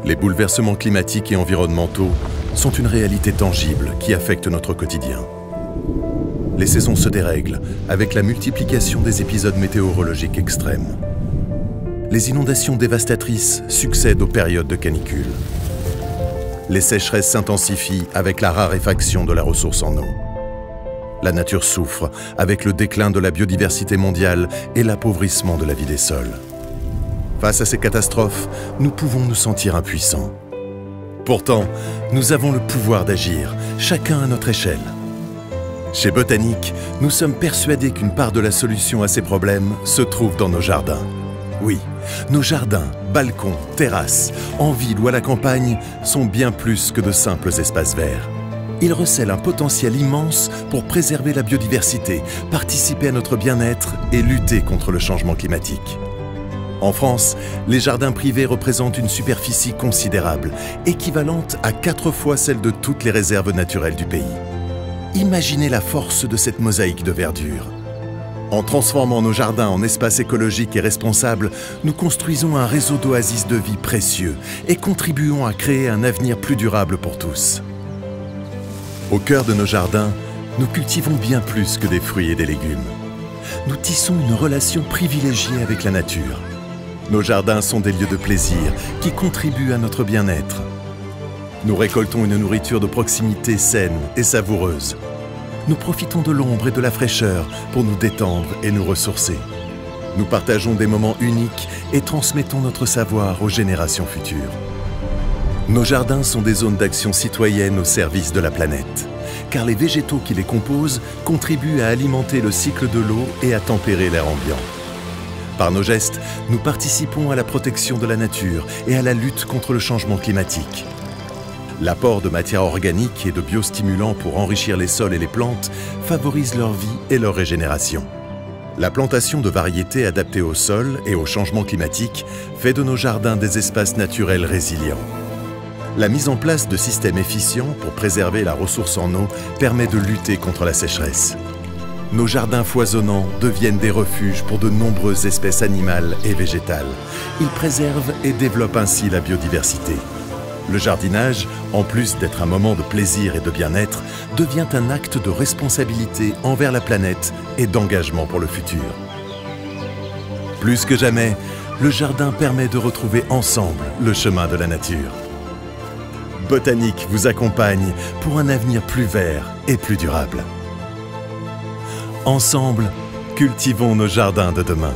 Les bouleversements climatiques et environnementaux sont une réalité tangible qui affecte notre quotidien. Les saisons se dérèglent avec la multiplication des épisodes météorologiques extrêmes. Les inondations dévastatrices succèdent aux périodes de canicule. Les sécheresses s'intensifient avec la raréfaction de la ressource en eau. La nature souffre avec le déclin de la biodiversité mondiale et l'appauvrissement de la vie des sols. Face à ces catastrophes, nous pouvons nous sentir impuissants. Pourtant, nous avons le pouvoir d'agir, chacun à notre échelle. Chez Botanique, nous sommes persuadés qu'une part de la solution à ces problèmes se trouve dans nos jardins. Oui, nos jardins, balcons, terrasses, en ville ou à la campagne, sont bien plus que de simples espaces verts. Ils recèlent un potentiel immense pour préserver la biodiversité, participer à notre bien-être et lutter contre le changement climatique. En France, les jardins privés représentent une superficie considérable, équivalente à 4 fois celle de toutes les réserves naturelles du pays. Imaginez la force de cette mosaïque de verdure. En transformant nos jardins en espaces écologiques et responsables, nous construisons un réseau d'oasis de vie précieux et contribuons à créer un avenir plus durable pour tous. Au cœur de nos jardins, nous cultivons bien plus que des fruits et des légumes. Nous tissons une relation privilégiée avec la nature. Nos jardins sont des lieux de plaisir qui contribuent à notre bien-être. Nous récoltons une nourriture de proximité saine et savoureuse. Nous profitons de l'ombre et de la fraîcheur pour nous détendre et nous ressourcer. Nous partageons des moments uniques et transmettons notre savoir aux générations futures. Nos jardins sont des zones d'action citoyenne au service de la planète, car les végétaux qui les composent contribuent à alimenter le cycle de l'eau et à tempérer l'air ambiant. Par nos gestes, nous participons à la protection de la nature et à la lutte contre le changement climatique. L'apport de matières organiques et de biostimulants pour enrichir les sols et les plantes favorise leur vie et leur régénération. La plantation de variétés adaptées au sol et au changement climatique fait de nos jardins des espaces naturels résilients. La mise en place de systèmes efficients pour préserver la ressource en eau permet de lutter contre la sécheresse. Nos jardins foisonnants deviennent des refuges pour de nombreuses espèces animales et végétales. Ils préservent et développent ainsi la biodiversité. Le jardinage, en plus d'être un moment de plaisir et de bien-être, devient un acte de responsabilité envers la planète et d'engagement pour le futur. Plus que jamais, le jardin permet de retrouver ensemble le chemin de la nature. Botanique vous accompagne pour un avenir plus vert et plus durable. Ensemble, cultivons nos jardins de demain.